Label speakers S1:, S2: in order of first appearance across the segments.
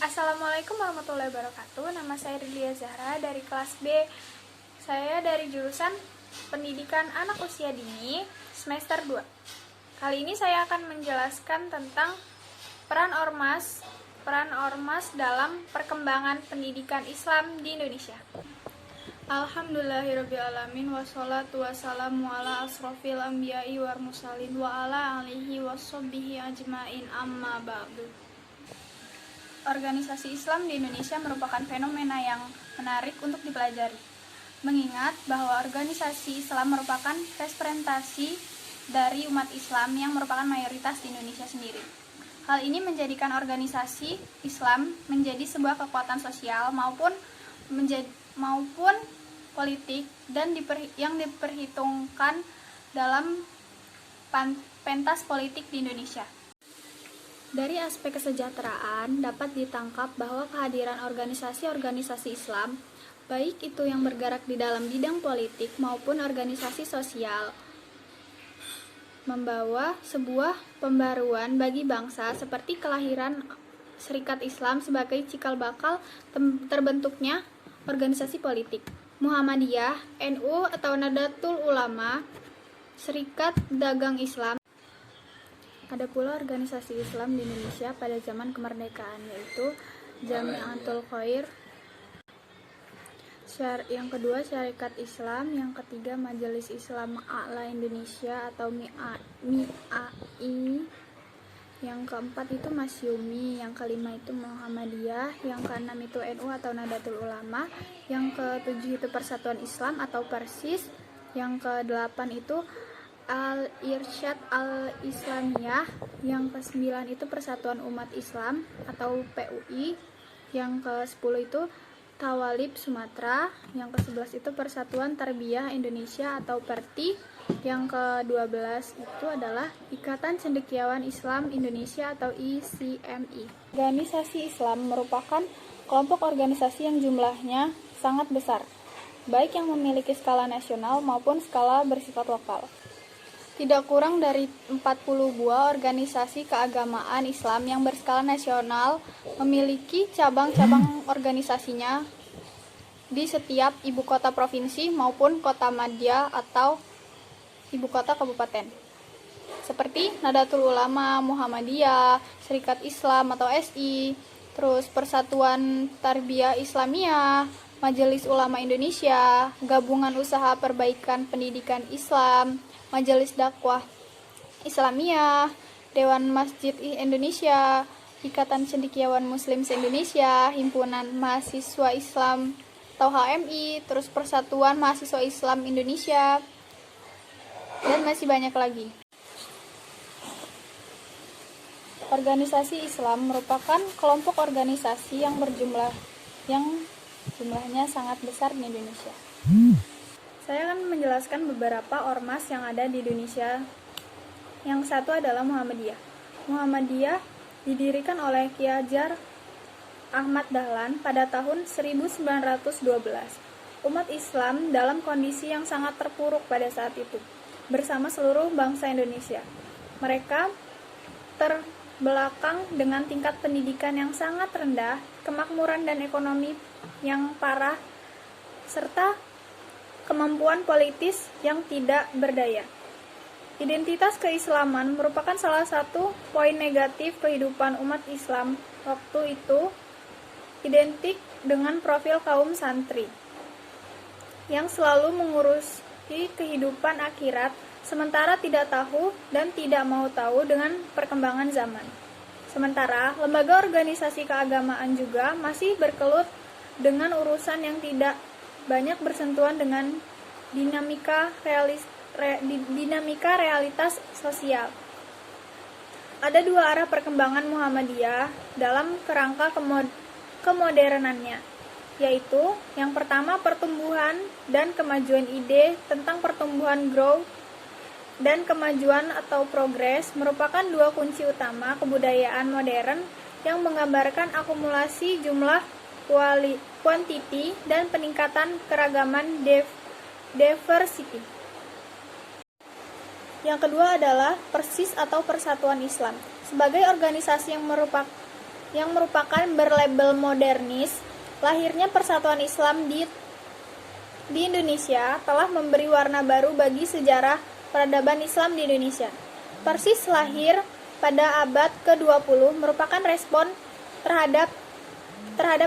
S1: Assalamualaikum warahmatullahi wabarakatuh. Nama saya Rilia Zahra dari kelas B. Saya dari jurusan Pendidikan Anak Usia Dini semester 2. Kali ini saya akan menjelaskan tentang peran ormas dalam perkembangan pendidikan Islam di Indonesia. Alhamdulillahirrabbilalamin, wassalatu wassalamu ala asrofil anbiya'i wal mursalin wa ala alihi wassobbihi ajmain, amma ba'du. Organisasi Islam di Indonesia merupakan fenomena yang menarik untuk dipelajari, mengingat bahwa organisasi Islam merupakan representasi dari umat Islam yang merupakan mayoritas di Indonesia sendiri. Hal ini menjadikan organisasi Islam menjadi sebuah kekuatan sosial maupun politik dan yang diperhitungkan dalam pentas politik di Indonesia. Dari aspek kesejahteraan, dapat ditangkap bahwa kehadiran organisasi-organisasi Islam, baik itu yang bergerak di dalam bidang politik maupun organisasi sosial, membawa sebuah pembaruan bagi bangsa seperti kelahiran Serikat Islam sebagai cikal bakal terbentuknya organisasi politik. Muhammadiyah, NU atau Nahdlatul Ulama, Serikat Dagang Islam. Ada pula organisasi Islam di Indonesia pada zaman kemerdekaan, yaitu Jamiatul Khair, yang kedua Syarikat Islam, yang ketiga Majelis Islam A'la Indonesia atau MIAI, yang keempat itu Masyumi, yang kelima itu Muhammadiyah, yang keenam itu NU atau Nahdlatul Ulama, yang ketujuh itu Persatuan Islam atau Persis, yang kedelapan itu Al-Irsyad Al-Islamiyah, yang ke-9 itu Persatuan Umat Islam atau PUI, yang ke-10 itu Tawalib Sumatera, yang ke-11 itu Persatuan Tarbiyah Indonesia atau PERTI, yang ke-12 itu adalah Ikatan Cendekiawan Islam Indonesia atau ICMI. Organisasi Islam merupakan kelompok organisasi yang jumlahnya sangat besar, baik yang memiliki skala nasional maupun skala bersifat lokal. Tidak kurang dari 40 buah organisasi keagamaan Islam yang berskala nasional memiliki cabang-cabang organisasinya di setiap ibu kota provinsi maupun kota madya atau ibu kota kabupaten. Seperti Nahdlatul Ulama, Muhammadiyah, Serikat Islam atau SI, terus Persatuan Tarbiyah Islamiyah, Majelis Ulama Indonesia, Gabungan Usaha Perbaikan Pendidikan Islam, Majelis Dakwah Islamiyah, Dewan Masjid Indonesia, Ikatan Cendekiawan Muslim se-Indonesia, Himpunan Mahasiswa Islam atau HMI, terus Persatuan Mahasiswa Islam Indonesia, dan masih banyak lagi. Organisasi Islam merupakan kelompok organisasi yang jumlahnya sangat besar di Indonesia. Saya akan menjelaskan beberapa ormas yang ada di Indonesia. Yang satu adalah Muhammadiyah. Muhammadiyah didirikan oleh Ki Hajar Ahmad Dahlan pada tahun 1912. Umat Islam dalam kondisi yang sangat terpuruk pada saat itu, bersama seluruh bangsa Indonesia. Mereka terbelakang dengan tingkat pendidikan yang sangat rendah, kemakmuran dan ekonomi yang parah, serta kemampuan politis yang tidak berdaya. Identitas keislaman merupakan salah satu poin negatif kehidupan umat Islam waktu itu, identik dengan profil kaum santri yang selalu mengurusi kehidupan akhirat, sementara tidak tahu dan tidak mau tahu dengan perkembangan zaman. Sementara lembaga organisasi keagamaan juga masih berkelut dengan urusan yang tidak banyak bersentuhan dengan dinamika realitas sosial. Ada dua arah perkembangan Muhammadiyah dalam kerangka kemodernannya, yaitu yang pertama pertumbuhan dan kemajuan ide tentang pertumbuhan growth dan kemajuan atau progres merupakan dua kunci utama kebudayaan modern yang menggambarkan akumulasi jumlah, quantity, dan peningkatan keragaman diversity. Yang kedua adalah Persis atau Persatuan Islam. Sebagai organisasi yang yang merupakan berlabel modernis. Lahirnya Persatuan Islam di Indonesia telah memberi warna baru bagi sejarah peradaban Islam di Indonesia. Persis lahir pada abad ke-20 merupakan respon terhadap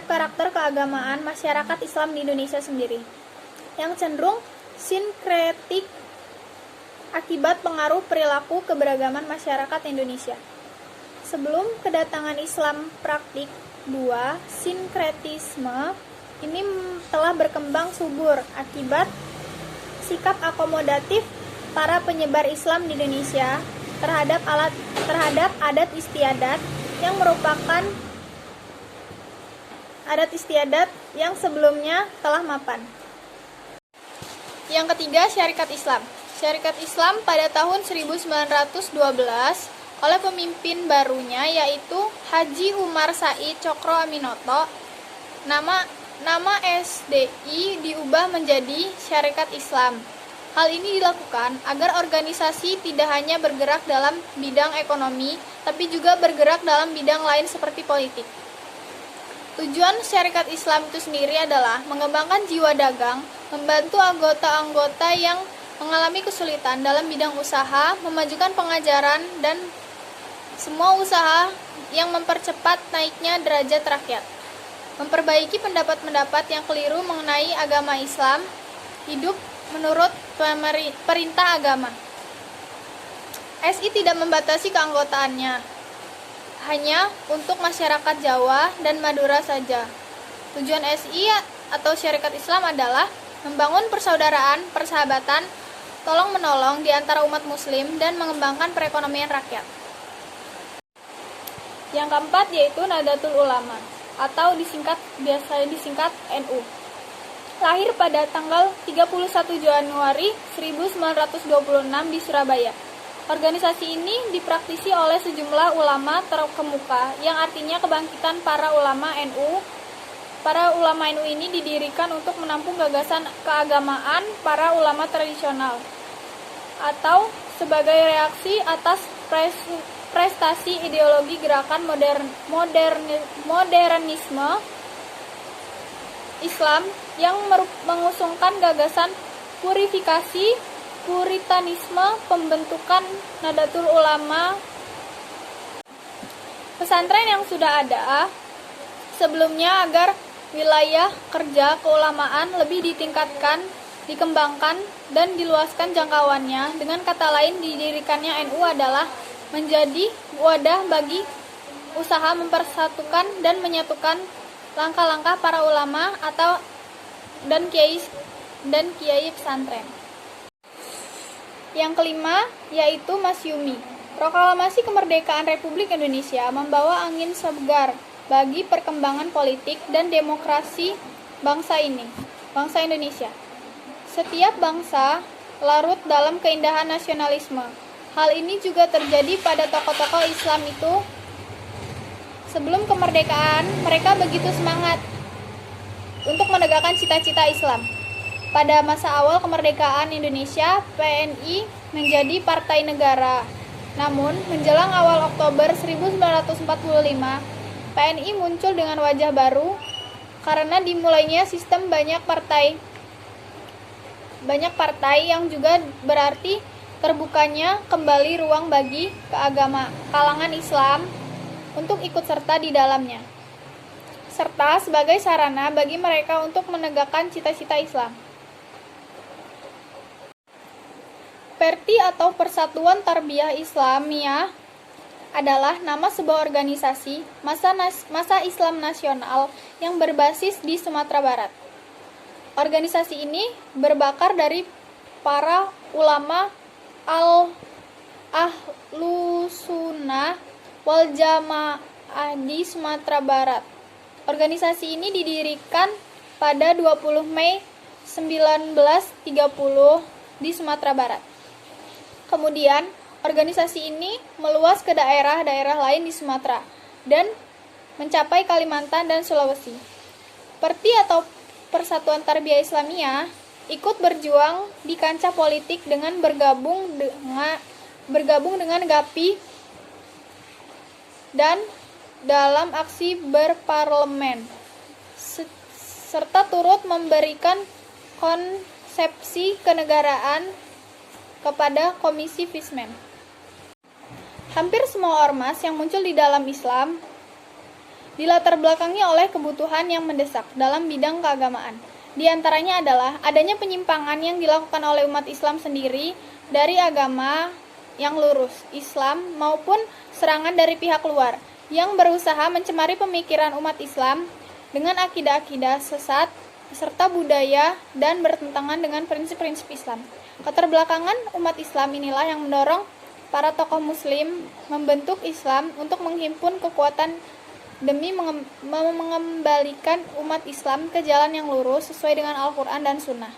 S1: karakter keagamaan masyarakat Islam di Indonesia sendiri, yang cenderung sinkretik akibat pengaruh perilaku keberagaman masyarakat Indonesia. Sebelum kedatangan Islam praktik, sinkretisme ini telah berkembang subur akibat sikap akomodatif para penyebar Islam di Indonesia terhadap adat istiadat yang merupakan adat istiadat yang sebelumnya telah mapan. Yang ketiga, Syarikat Islam. Syarikat Islam pada tahun 1912 oleh pemimpin barunya yaitu Haji Umar Said Cokro Aminoto, nama SDI diubah menjadi Syarikat Islam. Hal ini dilakukan agar organisasi tidak hanya bergerak dalam bidang ekonomi, tapi juga bergerak dalam bidang lain seperti politik. Tujuan Syarikat Islam itu sendiri adalah mengembangkan jiwa dagang, membantu anggota-anggota yang mengalami kesulitan dalam bidang usaha, memajukan pengajaran, dan semua usaha yang mempercepat naiknya derajat rakyat, memperbaiki pendapat-pendapat yang keliru mengenai agama Islam, hidup menurut perintah agama. SI tidak membatasi keanggotaannya, hanya untuk masyarakat Jawa dan Madura saja. Tujuan SI atau Syarikat Islam adalah membangun persaudaraan, persahabatan, tolong-menolong di antara umat muslim dan mengembangkan perekonomian rakyat. Yang keempat yaitu Nahdlatul Ulama atau biasa disingkat NU. Lahir pada tanggal 31 Januari 1926 di Surabaya. Organisasi ini dipraktisi oleh sejumlah ulama terkemuka, yang artinya kebangkitan para ulama NU. Para ulama NU ini didirikan untuk menampung gagasan keagamaan para ulama tradisional, atau sebagai reaksi atas prestasi ideologi gerakan modernisme Islam yang mengusungkan gagasan puritanisme, pembentukan Nahdlatul Ulama. Pesantren yang sudah ada sebelumnya agar wilayah kerja keulamaan lebih ditingkatkan, dikembangkan, dan diluaskan jangkauannya. Dengan kata lain, didirikannya NU adalah menjadi wadah bagi usaha mempersatukan dan menyatukan langkah-langkah para ulama dan kiai pesantren. Yang kelima yaitu Masyumi. Proklamasi Kemerdekaan Republik Indonesia membawa angin segar bagi perkembangan politik dan demokrasi bangsa Indonesia. Setiap bangsa larut dalam keindahan nasionalisme. Hal ini juga terjadi pada tokoh-tokoh Islam itu. Sebelum kemerdekaan, mereka begitu semangat untuk menegakkan cita-cita Islam. Pada masa awal kemerdekaan Indonesia, PNI menjadi partai negara. Namun, menjelang awal Oktober 1945, PNI muncul dengan wajah baru karena dimulainya sistem banyak partai yang juga berarti terbukanya kembali ruang bagi kalangan Islam untuk ikut serta di dalamnya, serta sebagai sarana bagi mereka untuk menegakkan cita-cita Islam. Perti atau Persatuan Tarbiyah Islamiyah adalah nama sebuah organisasi masa Islam nasional yang berbasis di Sumatera Barat. Organisasi ini berbakar dari para ulama Ahlussunnah wal Jamaah di Sumatera Barat. Organisasi ini didirikan pada 20 Mei 1930 di Sumatera Barat. Kemudian, organisasi ini meluas ke daerah-daerah lain di Sumatera dan mencapai Kalimantan dan Sulawesi. Perti atau Persatuan Tarbiyah Islamiyah ikut berjuang di kancah politik dengan bergabung dengan GAPI dan dalam aksi berparlemen, serta turut memberikan konsepsi kenegaraan kepada Komisi Visman. Hampir semua ormas yang muncul di dalam Islam dilatar belakangi oleh kebutuhan yang mendesak dalam bidang keagamaan. Di antaranya adalah adanya penyimpangan yang dilakukan oleh umat Islam sendiri dari agama yang lurus, Islam, maupun serangan dari pihak luar yang berusaha mencemari pemikiran umat Islam dengan akidah-akidah sesat serta budaya dan bertentangan dengan prinsip-prinsip Islam. Keterbelakangan umat Islam inilah yang mendorong para tokoh muslim membentuk Islam untuk menghimpun kekuatan demi mengembalikan umat Islam ke jalan yang lurus sesuai dengan Al-Quran dan Sunnah.